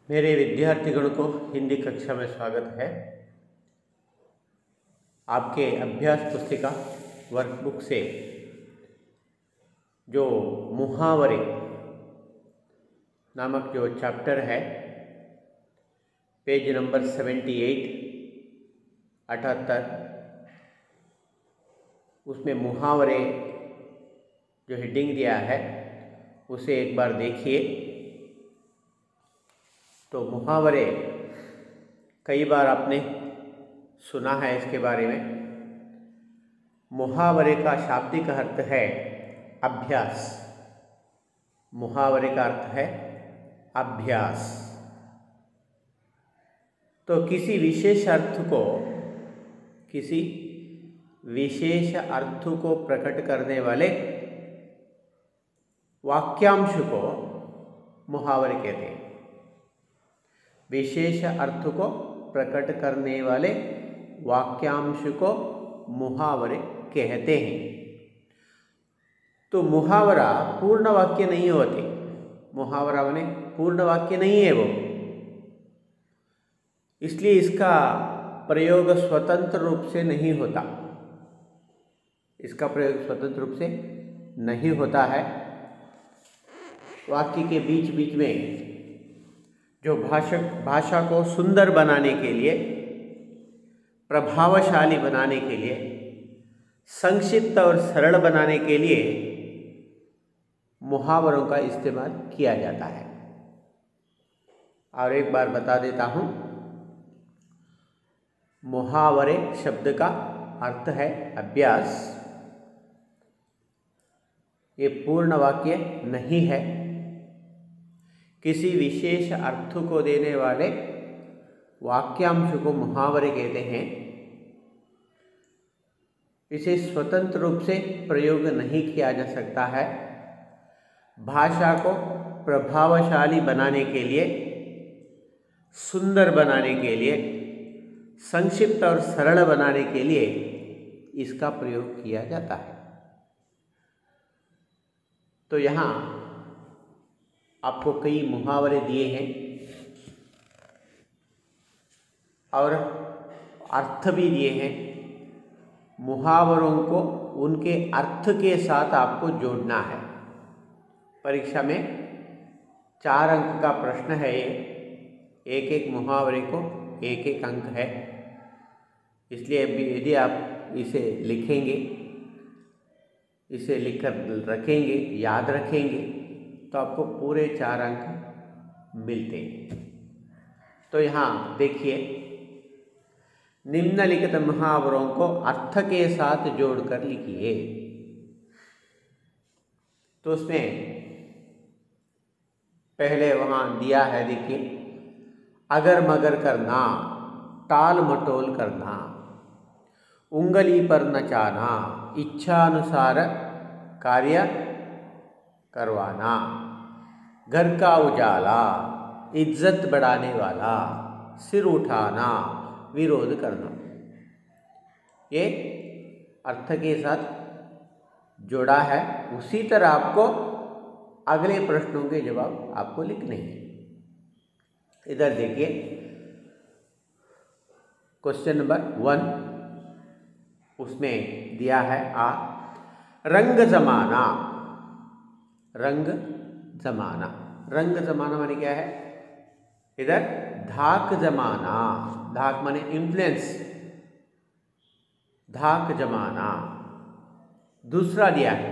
मेरे विद्यार्थीगण को हिंदी कक्षा में स्वागत है। आपके अभ्यास पुस्तिका वर्कबुक से जो मुहावरे नामक जो चैप्टर है, पेज नंबर 78 उसमें मुहावरे जो हेडिंग दिया है उसे एक बार देखिए। तो मुहावरे कई बार आपने सुना है इसके बारे में। मुहावरे का शाब्दिक अर्थ है अभ्यास। मुहावरे का अर्थ है अभ्यास। तो किसी विशेष अर्थ को प्रकट करने वाले वाक्यांश को मुहावरे कहते हैं। विशेष अर्थ को प्रकट करने वाले वाक्यांश को मुहावरे कहते हैं। तो मुहावरा पूर्ण वाक्य नहीं होते। मुहावरा बने पूर्ण वाक्य नहीं है वो, इसलिए इसका प्रयोग स्वतंत्र रूप से नहीं होता। इसका प्रयोग स्वतंत्र रूप से नहीं होता है। वाक्य के बीच बीच में जो भाषा को सुंदर बनाने के लिए, प्रभावशाली बनाने के लिए, संक्षिप्त और सरल बनाने के लिए मुहावरों का इस्तेमाल किया जाता है। और एक बार बता देता हूँ, मुहावरे शब्द का अर्थ है अभ्यास। ये पूर्ण वाक्य नहीं है। किसी विशेष अर्थ को देने वाले वाक्यांश को मुहावरे कहते हैं। इसे स्वतंत्र रूप से प्रयोग नहीं किया जा सकता है। भाषा को प्रभावशाली बनाने के लिए, सुंदर बनाने के लिए, संक्षिप्त और सरल बनाने के लिए इसका प्रयोग किया जाता है। तो यहाँ आपको कई मुहावरे दिए हैं और अर्थ भी दिए हैं। मुहावरों को उनके अर्थ के साथ आपको जोड़ना है। परीक्षा में 4 अंक का प्रश्न है ये। एक एक मुहावरे को एक एक अंक है। इसलिए यदि आप इसे लिखेंगे, इसे लिखकर रखेंगे, याद रखेंगे, तो आपको पूरे 4 अंक मिलते हैं। तो यहाँ देखिए, निम्नलिखित मुहावरों को अर्थ के साथ जोड़कर लिखिए। तो उसमें पहले वहाँ दिया है, देखिए, अगर मगर करना, टाल मटोल करना, उंगली पर नचाना, इच्छानुसार कार्य करवाना, घर का उजाला, इज्जत बढ़ाने वाला, सिर उठाना, विरोध करना। ये अर्थ के साथ जोड़ा है। उसी तरह आपको अगले प्रश्नों के जवाब आपको लिखने हैं। इधर देखिए, क्वेश्चन नंबर 1 उसमें दिया है रंग जमाना। रंग जमाना, रंग जमाना माने क्या है? इधर धाक जमाना, धाक माने इन्फ्लुएंस, धाक जमाना। दूसरा दिया है,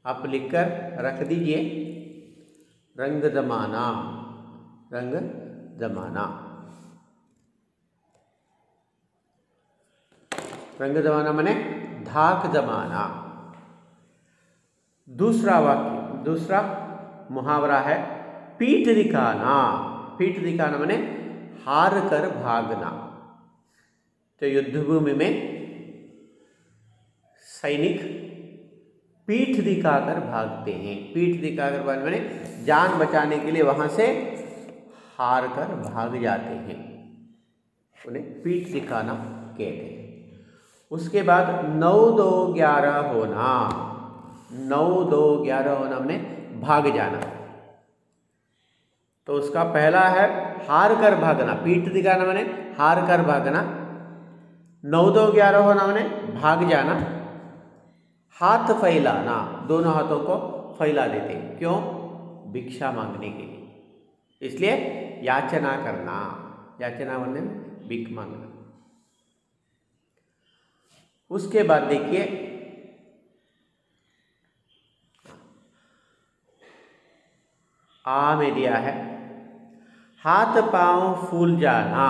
आप लिखकर रख दीजिए, रंग जमाना, रंग जमाना। रंग जमाना माने धाक जमाना। दूसरा वाक्य, दूसरा मुहावरा है पीठ दिखाना। पीठ दिखाना माने हार कर भागना। तो युद्धभूमि में सैनिक पीठ दिखाकर भागते हैं। पीठ दिखाकर भागने माने जान बचाने के लिए वहां से हार कर भाग जाते हैं, उन्हें पीठ दिखाना कहते हैं। उसके बाद 9-2-11 होना। 9-2-11 होना हमने भाग जाना। तो उसका पहला है हार कर भागना, पीठ दिखाना माने हार कर भागना। 9 2 11 होना माने भाग जाना। हाथ फैलाना, दोनों हाथों को फैला देते, क्यों? भिक्षा मांगने के लिए। इसलिए याचना करना, याचना माने भीख मांगना। उसके बाद देखिए आ में दिया है हाथ पांव फूल जाना।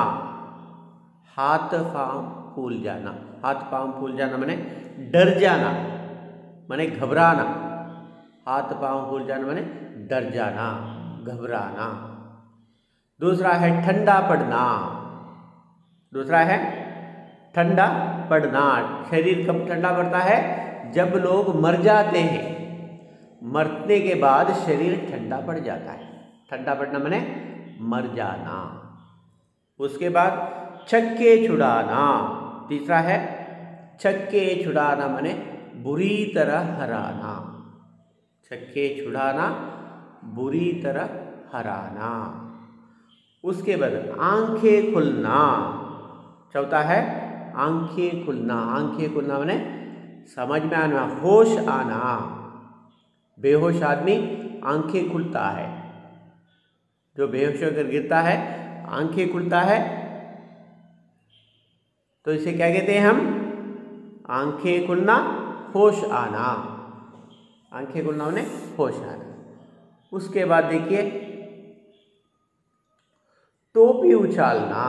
हाथ पांव फूल जाना, हाथ पांव फूल जाना माने डर जाना, माने घबराना। हाथ पांव फूल जाना माने डर जाना, घबराना। दूसरा है ठंडा पड़ना। दूसरा है ठंडा पड़ना। शरीर कब ठंडा पड़ता है? जब लोग मर जाते हैं, मरने के बाद शरीर ठंडा पड़ जाता है। ठंडा पड़ना माने मर जाना। उसके बाद छक्के छुड़ाना। तीसरा है छक्के छुड़ाना माने बुरी तरह हराना। छक्के छुड़ाना, बुरी तरह हराना। उसके बाद आंखें खुलना। चौथा है आंखें खुलना। आंखें खुलना माने समझ में आना, होश आना। बेहोश आदमी आंखें खुलता है, जो बेहोश होकर गिरता है आंखें खुलता है, तो इसे क्या कहते हैं हम? आंखें खुलना, होश आना। आंखें खुलना माने होश आना। उसके बाद देखिए टोपी उछालना।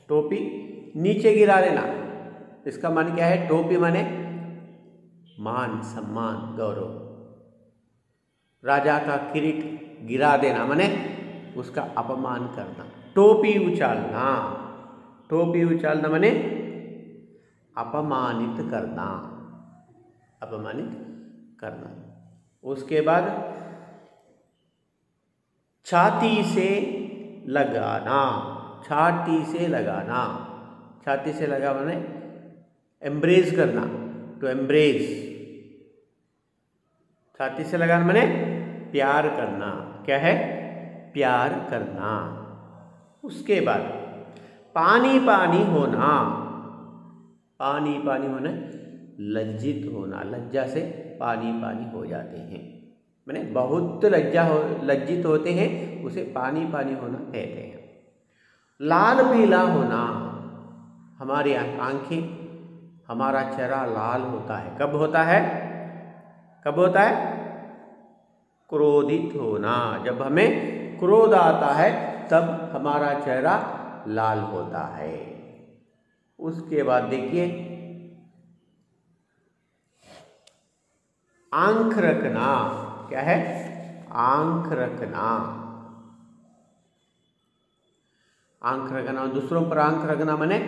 टोपी नीचे गिरा देना, इसका मान क्या है? टोपी माने मान, सम्मान, गौरव। राजा का किरीट गिरा देना माने उसका अपमान करना। टोपी उछालना, टोपी उछालना माने अपमानित करना, अपमानित करना। उसके बाद छाती से लगाना। छाती से लगाना, छाती से लगा माने एम्ब्रेस करना, टू एम्ब्रेस। छाती से लगाना माने प्यार करना। क्या है? प्यार करना। उसके बाद पानी पानी होना। पानी पानी होना लज्जित होना, लज्जा से पानी पानी हो जाते हैं, माने बहुत लज्जित होते हैं, उसे पानी पानी होना कहते हैं। लाल पीला होना, हमारी आंखें, हमारा चेहरा लाल होता है। कब होता है? कब होता है? क्रोधित होना। जब हमें क्रोध आता है तब हमारा चेहरा लाल होता है। उसके बाद देखिए आंख रखना। क्या है? आंख रखना। आंख रखना, दूसरों पर आंख रखना माने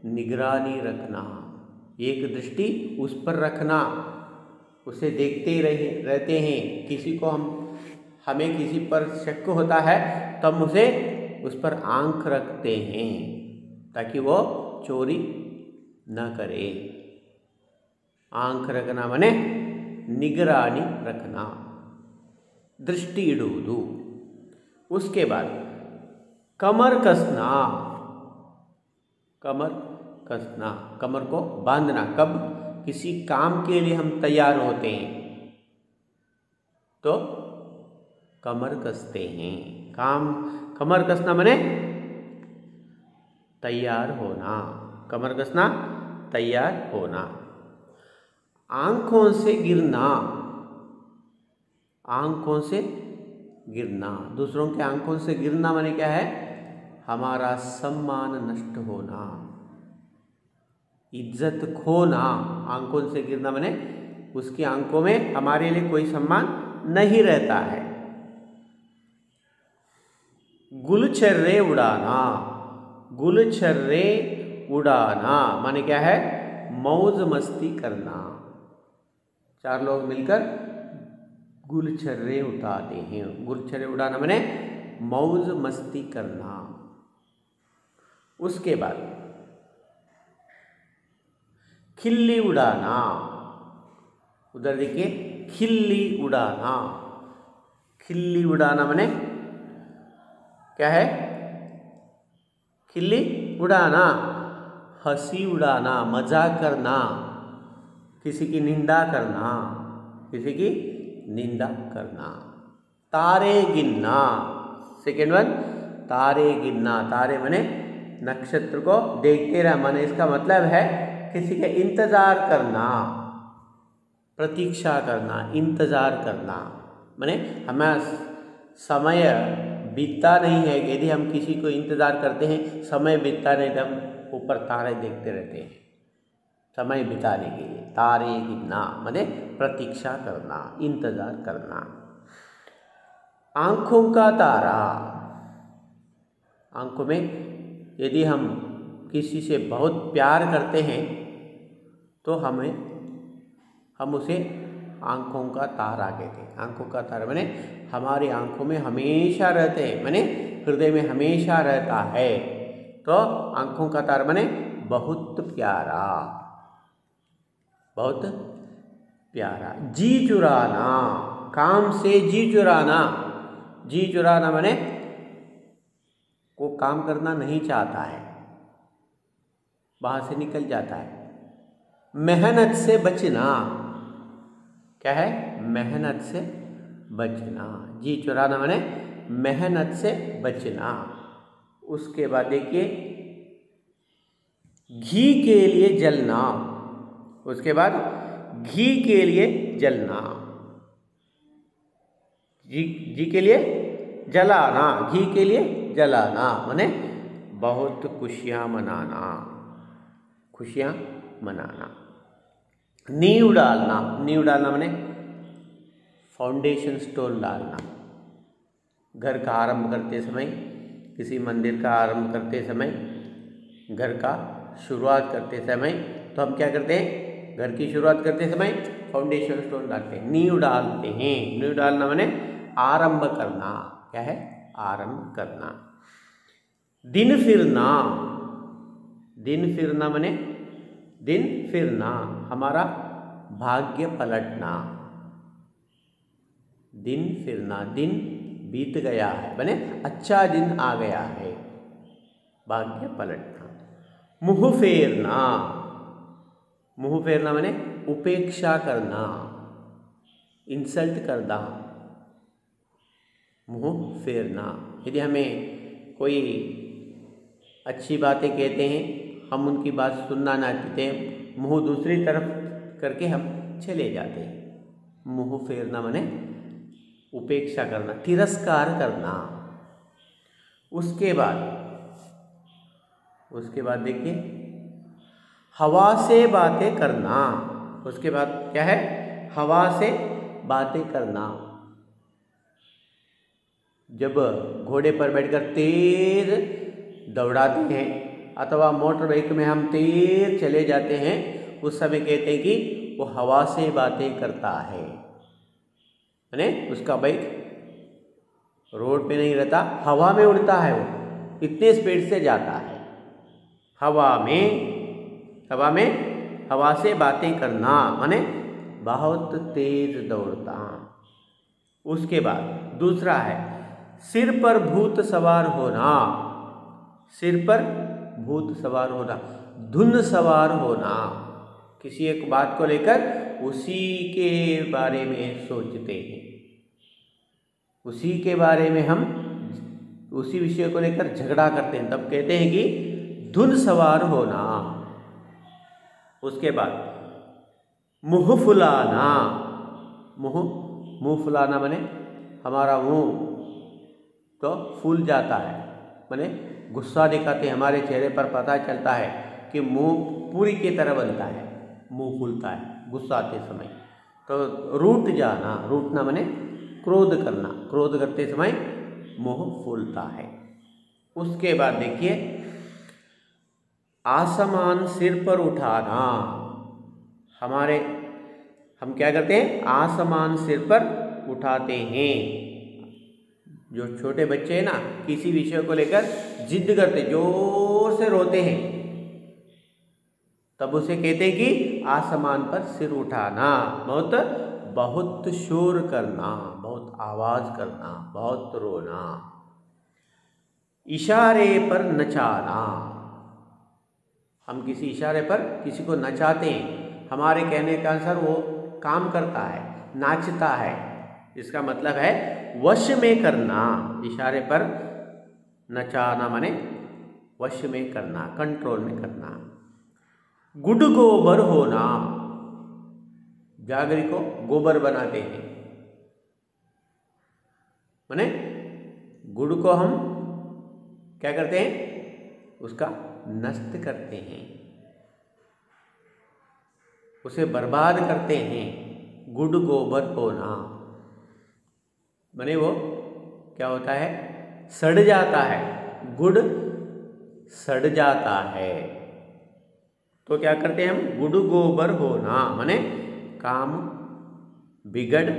निगरानी रखना, एक दृष्टि उस पर रखना, उसे देखते रहते हैं। किसी को हमें किसी पर शक होता है तो हम उसे उस पर आंख रखते हैं ताकि वो चोरी न करे। आंख रखना माने निगरानी रखना, दृष्टि इडुವುದು। उसके बाद कमर कसना। कमर कसना, कमर को बांधना। कब? किसी काम के लिए हम तैयार होते हैं तो कमर कसते हैं। कमर कसना माने तैयार होना। कमर कसना, तैयार होना। आंखों से गिरना। आंखों से गिरना, दूसरों के आंखों से गिरना माने क्या है? हमारा सम्मान नष्ट होना, इज्जत खोना। आंखों से गिरना माने उसकी आंखों में हमारे लिए कोई सम्मान नहीं रहता है। गुलछर्रे उड़ाना। गुलछर्रे उड़ाना माने क्या है? मौज मस्ती करना। चार लोग मिलकर गुलछर्रे उड़ाते हैं। गुलछर्रे उड़ाना माने मौज मस्ती करना। उसके बाद खिल्ली उड़ाना। उधर देखिए खिल्ली उड़ाना। खिल्ली उड़ाना माने क्या है? खिल्ली उड़ाना, हंसी उड़ाना, मजाक करना, किसी की निंदा करना, किसी की निंदा करना। तारे गिनना, सेकेंड वन, तारे गिनना। तारे माने नक्षत्र को देखते रह, माने इसका मतलब है किसी का इंतजार करना, प्रतीक्षा करना, इंतजार करना। माने हमें समय बीतता नहीं है, यदि हम किसी को इंतजार करते हैं, समय बीतता नहीं तो हम ऊपर तारे देखते रहते हैं समय बिताने के लिए। तारे गिनना माने प्रतीक्षा करना, इंतजार करना। आंखों का तारा, आंखों में यदि हम किसी से बहुत प्यार करते हैं तो हम उसे आंखों का तारा कहते हैं। आंखों का तारा माने हमारी आंखों में हमेशा रहते हैं, माने हृदय में हमेशा रहता है। तो आंखों का तारा माने बहुत प्यारा, बहुत प्यारा। जी चुराना, काम से जी चुराना। जी चुराना माने वो काम करना नहीं चाहता है, बाहर से निकल जाता है। मेहनत से बचना, क्या है? मेहनत से बचना। जी चुराना माने मेहनत से बचना। उसके बाद देखिए घी के लिए जलना, उसके बाद घी के लिए जलना, घी के लिए जलाना, घी के लिए जलाना माने बहुत खुशियाँ मनाना, खुशियाँ मनाना। नींव डालना, नींव डालना माने फाउंडेशन स्टोन डालना। घर का आरंभ करते समय, किसी मंदिर का आरंभ करते समय, घर का शुरुआत करते समय तो हम क्या करते हैं? घर की शुरुआत करते समय फाउंडेशन स्टोन डालते हैं, नींव डालते हैं। नींव डालना माने आरंभ करना, क्या है? आरंभ करना। दिन फिरना, दिन फिरना माने दिन फिरना, हमारा भाग्य पलटना। दिन फिरना, दिन बीत गया है माने अच्छा दिन आ गया है, भाग्य पलटना। मुंह फेरना, मुंह फेरना माने उपेक्षा करना, इंसल्ट करना। मुंह फेरना, यदि हमें कोई अच्छी बातें कहते हैं, हम उनकी बात सुनना ना चाहते हैं, मुंह दूसरी तरफ करके हम चले जाते हैं। मुंह फेरना माने उपेक्षा करना, तिरस्कार करना। उसके बाद देखिए हवा से बातें करना। उसके बाद क्या है? हवा से बातें करना। जब घोड़े पर बैठकर तेज दौड़ाते हैं अथवा मोटर बाइक में हम तेज चले जाते हैं, उस समय कहते हैं कि वो हवा से बातें करता है, यानी उसका बाइक रोड पे नहीं रहता, हवा में उड़ता है, वो इतने स्पीड से जाता है। हवा में हवा से बातें करना माने बहुत तेज दौड़ता। उसके बाद दूसरा है सिर पर भूत सवार होना। सिर पर भूत सवार होना, धुन सवार होना, किसी एक बात को लेकर उसी के बारे में सोचते हैं, उसी के बारे में हम उसी विषय को लेकर झगड़ा करते हैं, तब कहते हैं कि धुन सवार होना। उसके बाद मुंह फुलाना। मुंह फुलाना माने हमारा मुंह तो फूल जाता है, माने गुस्सा दिखाते हैं, हमारे चेहरे पर पता चलता है कि मुंह पूरी की तरह बनता है, मुंह फूलता है गुस्सा आते समय। तो रूठ जाना, रूठना माने क्रोध करना, क्रोध करते समय मुंह फूलता है। उसके बाद देखिए आसमान सिर पर उठाना। हम क्या करते हैं? आसमान सिर पर उठाते हैं। जो छोटे बच्चे हैं ना, किसी विषय को लेकर जिद करते, जोर से रोते हैं, तब उसे कहते हैं कि आसमान पर सिर उठाना, बहुत शोर करना, बहुत आवाज़ करना, बहुत रोना। इशारे पर नचाना, हम किसी इशारे पर किसी को नचाते हैं, हमारे कहने के अनुसार वो काम करता है, नाचता है, इसका मतलब है वश में करना। इशारे पर नचाना माने वश में करना, कंट्रोल में करना। गुड़ गोबर होना, जागरी को गोबर बनाते हैं, माने गुड़ को हम क्या करते हैं, उसका नष्ट करते हैं, उसे बर्बाद करते हैं। गुड़ गोबर होना माने वो क्या होता है, सड़ जाता है, गुड़ सड़ जाता है। तो क्या करते हैं हम, गुड़ गोबर होना माने काम बिगड़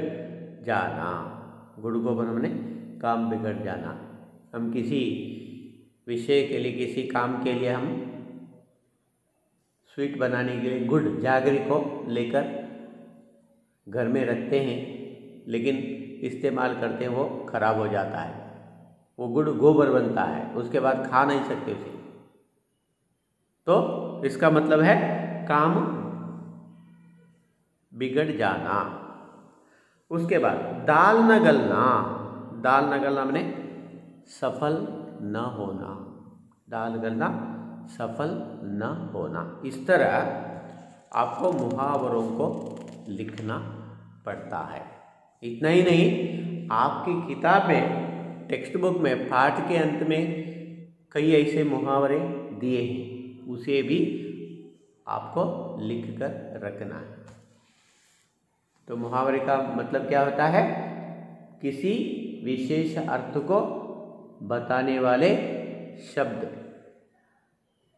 जाना। गुड़ गोबर माने काम बिगड़ जाना। हम किसी विषय के लिए, किसी काम के लिए हम स्वीट बनाने के लिए गुड़, जागरी को लेकर घर में रखते हैं, लेकिन इस्तेमाल करते हैं वो खराब हो जाता है, वो गुड़ गोबर बनता है, उसके बाद खा नहीं सकते उसे। तो इसका मतलब है काम बिगड़ जाना। उसके बाद दाल न गलना, दाल न गलना माने सफल न होना, दाल गलना सफल न होना। इस तरह आपको मुहावरों को लिखना पड़ता है। इतना ही नहीं, आपकी किताब में, टेक्स्ट बुक में पाठ के अंत में कई ऐसे मुहावरे दिए हैं, उसे भी आपको लिख कर रखना है। तो मुहावरे का मतलब क्या होता है, किसी विशेष अर्थ को बताने वाले शब्द।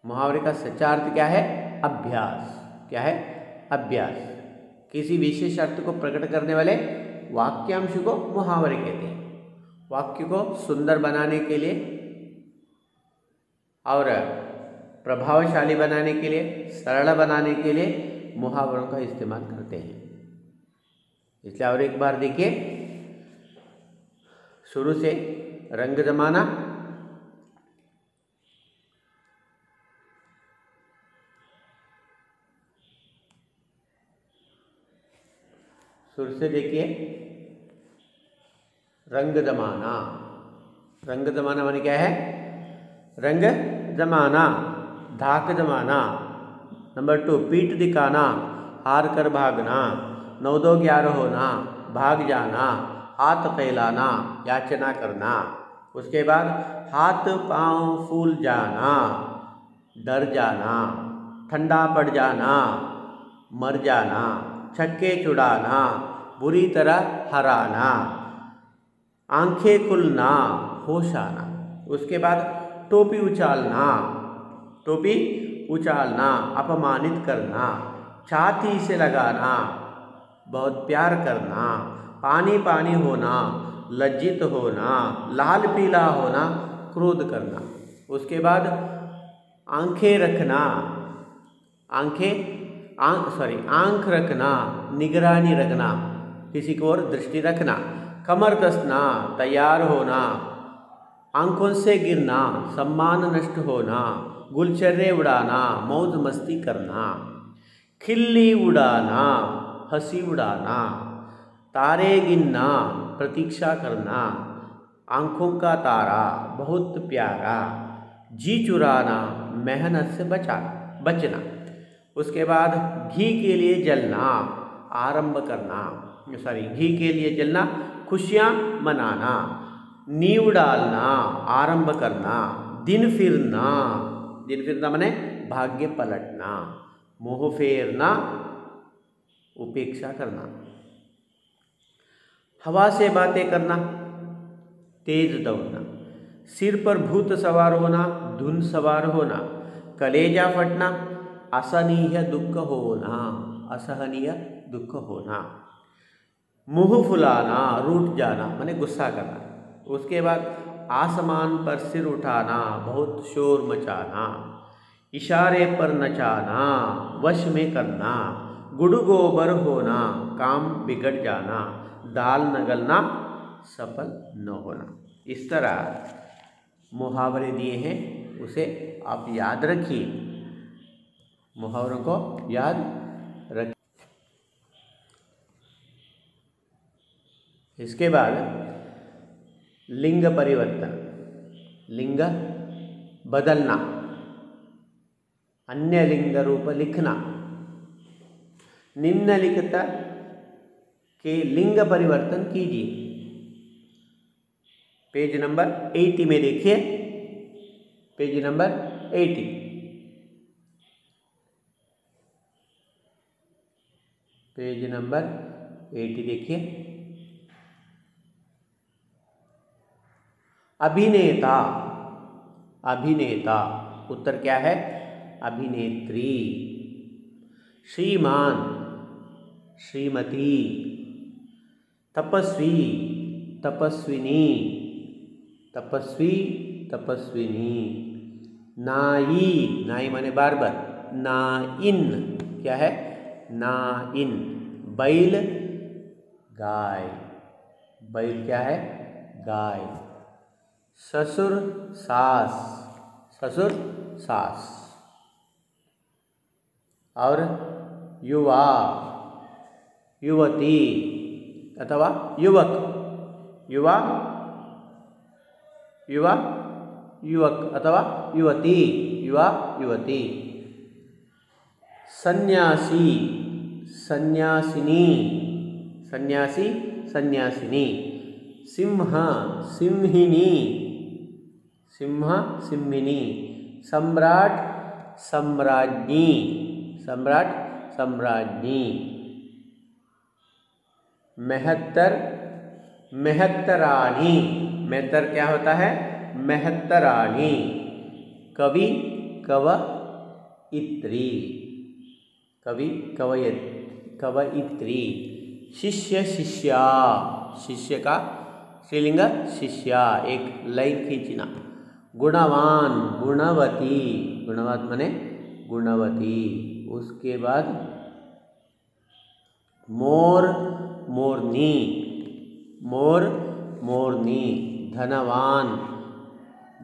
मुहावरे का सच्चा अर्थ क्या है, अभ्यास। क्या है, अभ्यास। किसी विशेष अर्थ को प्रकट करने वाले वाक्यांश को मुहावरे कहते हैं। वाक्य को सुंदर बनाने के लिए और प्रभावशाली बनाने के लिए, सरल बनाने के लिए मुहावरों का इस्तेमाल करते हैं। इसलिए और एक बार देखिए, शुरू से रंग जमाना, शुरू से देखिए, रंग जमाना। रंग जमाना माने क्या है, रंग जमाना, धाक जमाना। नंबर 2, पीठ दिखाना, हार कर भागना, 9 2 11 होना, भाग जाना, हाथ फैलाना, याचना करना। उसके बाद हाथ पांव फूल जाना, डर जाना, ठंडा पड़ जाना, मर जाना, छक्के छुड़ाना, बुरी तरह हराना, आंखें खुलना, होश आना। उसके बाद टोपी उछालना, टोपी उछालना, अपमानित करना, छाती से लगाना, बहुत प्यार करना, पानी पानी होना, लज्जित होना, लाल पीला होना, क्रोध करना। उसके बाद आंखें रखना, आंख रखना, निगरानी रखना, किसी को और दृष्टि रखना, कमर कसना, तैयार होना, आंखों से गिरना, सम्मान नष्ट होना, गुलछर्रे उड़ाना, मौज मस्ती करना, खिल्ली उड़ाना, हंसी उड़ाना, तारे गिनना, प्रतीक्षा करना, आंखों का तारा, बहुत प्यारा, जी चुराना, मेहनत से बचना। उसके बाद घी के लिए जलना, आरंभ करना, घी के लिए जलना, खुशियाँ मनाना, नींव डालना, आरंभ करना, दिन फिरना माने भाग्य पलटना, मुँह फेरना, उपेक्षा करना, हवा से बातें करना, तेज दौड़ना, सिर पर भूत सवार होना, धुन सवार होना, कलेजा फटना, असहनीय दुख होना, मुंह फुलाना, रूठ जाना माने गुस्सा करना। उसके बाद आसमान पर सिर उठाना, बहुत शोर मचाना, इशारे पर नचाना, वश में करना, गुड़ गोबर होना, काम बिगड़ जाना, दाल न गलना, सफल न होना। इस तरह मुहावरे दिए हैं, उसे आप याद रखिए, मुहावरों को याद रखिए। इसके बाद लिंग परिवर्तन, लिंग बदलना, अन्य लिंग रूप लिखना। निम्नलिखित के लिंग परिवर्तन कीजिए। पेज नंबर 80 में देखिए, पेज नंबर 80। पेज नंबर 80 देखिए। अभिनेता, अभिनेता, उत्तर क्या है? अभिनेत्री। श्रीमान, श्रीमती। तपस्वी, तपस्विनी, तपस्वी, तपस्विनी। नाई, नाई माने बार्बर, नाइन क्या है? नाइन। बैल, गाय, बैल क्या है? गाय। ससुर, सास, ससुर, सास। और युवा, युवती अथवा युवक, युवा, युवा, युवक अथवा युवती, युवा, युवती। सन्यासी, सन्यासिनी, सन्यासी, सन्यासिनी। सिंह, सिंहिनी, सिंह, सिंहिनी। सम्राट, सम्राज्ञी, सम्राट, सम्राज्ञी। मेहत्तर, मेहत्तरानी, मेहत्तर क्या होता है? मेहत्तरानी। कवि, कवयित्री, कवि, कवयित्री। शिष्य, शिष्या, शिष्य का स्त्रीलिंग शिष्या, एक लाइन खींचना। गुणवान, गुणवती, गुणवत माने गुणवती। उसके बाद मोर, मोरनी, मोर, मोरनी। धनवान,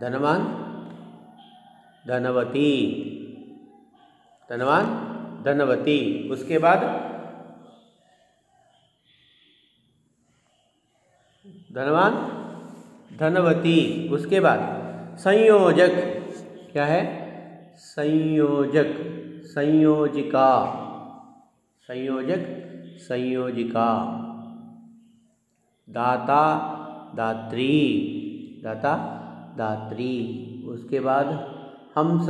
धनवान, धनवती, धनवान, धनवती। उसके बाद धनवान, धनवती। उसके बाद संयोजक क्या है? संयोजक, संयोजिका, संयोजक, संयोजिका। दाता, दात्री, दाता, दात्री। उसके बाद हंस,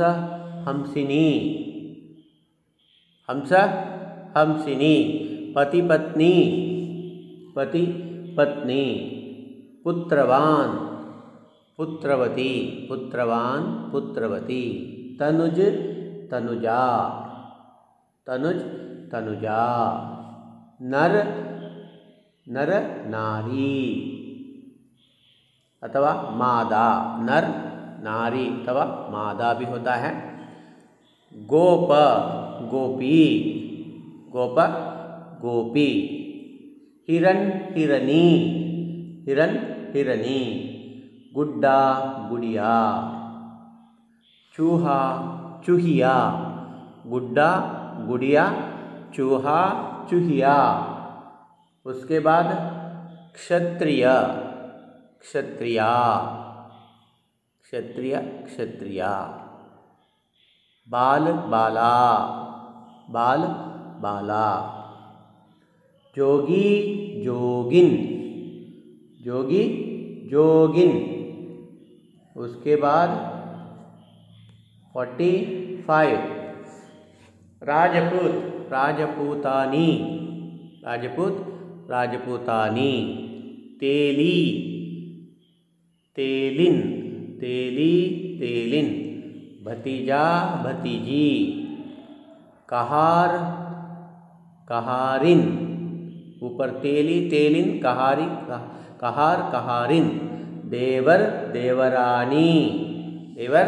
हंसिनी, हंस, हंसिनी। पति, पत्नी, पति, पत्नी। पुत्रवान, पुत्रवती, पुत्रवान, पुत्रवती। तनुज, तनुजा, तनुज, तनुजा। नर, नर, नारी अथवा मादा, नर, नारी अथवा मादा भी होता है। गोप, गोपी, गोप, गोपी। हिरण, हिरनी, हिरण, हिरनी। गुड्डा, गुड़िया। चूहा, चूहिया। गुड्डा, गुड़िया, चूहा, चूहिया। उसके बाद क्षत्रिय, क्षत्रिया, क्षत्रिय, क्षत्रिया। बाल, बाला, बाल, बाला। जोगी, जोगिन, जोगी, जोगिन। उसके बाद 45 राजपूत, राजपूतानी, राजपूत, राजपूतानी। तेली, तेलिन, तेली, तेलिन। भतीजा, भतीजी। कहार, कहारिन, ऊपर तेली, तेलिन, कहारी, कहार, कहारिन। देवर, देवरानी, देवर,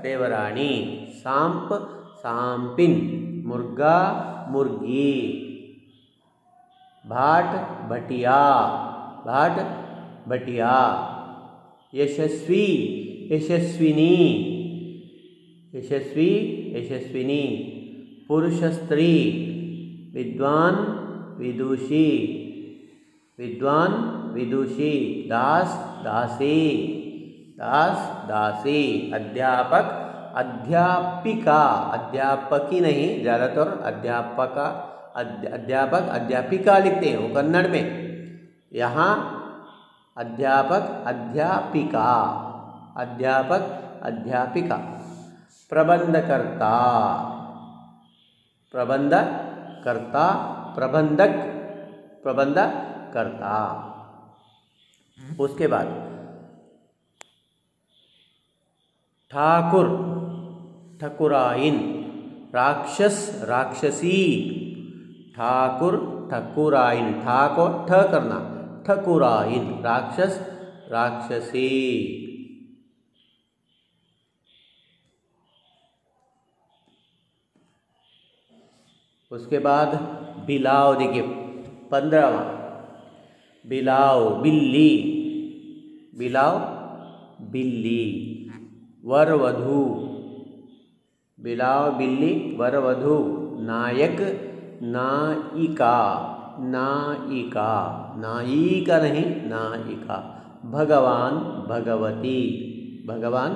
देवरानी। सांप, सांपिन। मुर्गा, मुर्गी। भाट भटिया, भाट भटिया। यशस्वी यशस्विनी, यशस्वी यशस्विनी। पुरुष स्त्री, विद्वान विदुषी, विद्वान विदुषी। दास दासी, दास दासी। अध्यापक अध्यापिका, अध्यापकी नहीं, ज़्यादातर अध्यापका अध्यापक अध्यापिका लिखते हैं वो कन्नड़ में, यहाँ अध्यापक अध्यापिका, अध्यापक अध्यापिका। प्रबंधकर्ता, प्रबंधकर्ता, प्रबंधक प्रबंधकर्ता। उसके बाद ठाकुर ठकुराइन, राक्षस राक्षसी। ठाकुर ठकुराइन, ठा को ठ करना, ठकुराइन। राक्षस राक्षसी। उसके बाद बिलाव, देखिए 15वां। बिलाव बिल्ली, बिलाव बिल्ली। वर वधू, बिलाव बिल्ली वर वधू। नायक नायिका, नायिका, नायिका नहीं नायिका। भगवान भगवती, भगवान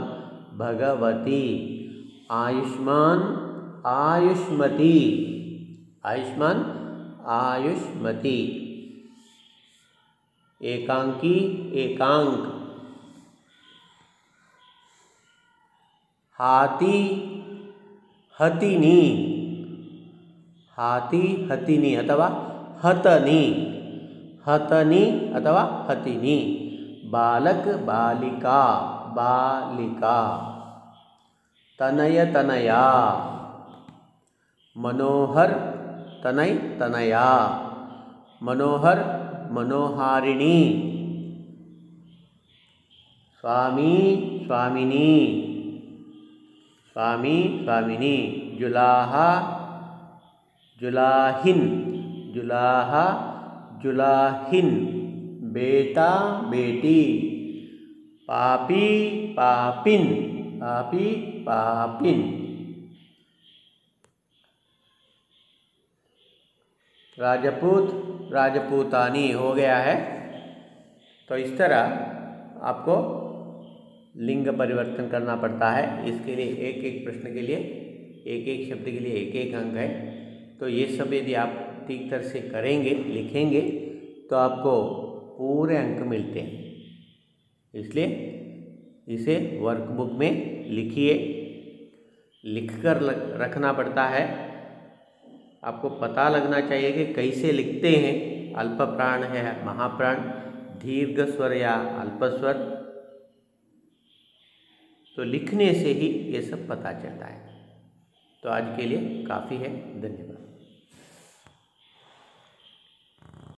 भगवती। आयुष्मान आयुष्मती, आयुष्मान आयुष्मती। एकांकी एकांक। हाथी हथिनी, हाथी हथिनी अथवा हथनी, हथनी अथवा हथिनी। बालक बालिका, बालिका। तनय तनया। मनोहर तनय तनया। मनोहर मनोहारिणी। स्वामी स्वामिनी, स्वामी स्वामिनी। जुलाहा जुलाहिन, जुलाहा जुलाहिन। बेटा बेटी। पापी पापिन, पापी पापिन। राजपूत राजपूतानी हो गया है। तो इस तरह आपको लिंग परिवर्तन करना पड़ता है। इसके लिए एक एक प्रश्न के लिए एक एक शब्द के लिए एक एक अंक है। तो ये सब यदि आप ठीक तरह से करेंगे, लिखेंगे, तो आपको पूरे अंक मिलते हैं। इसलिए इसे वर्कबुक में लिखिए, लिखकर रखना पड़ता है। आपको पता लगना चाहिए कि कैसे लिखते हैं। अल्प प्राण है, महाप्राण, दीर्घ स्वर या अल्प स्वर। तो लिखने से ही ये सब पता चलता है। तो आज के लिए काफ़ी है। धन्यवाद।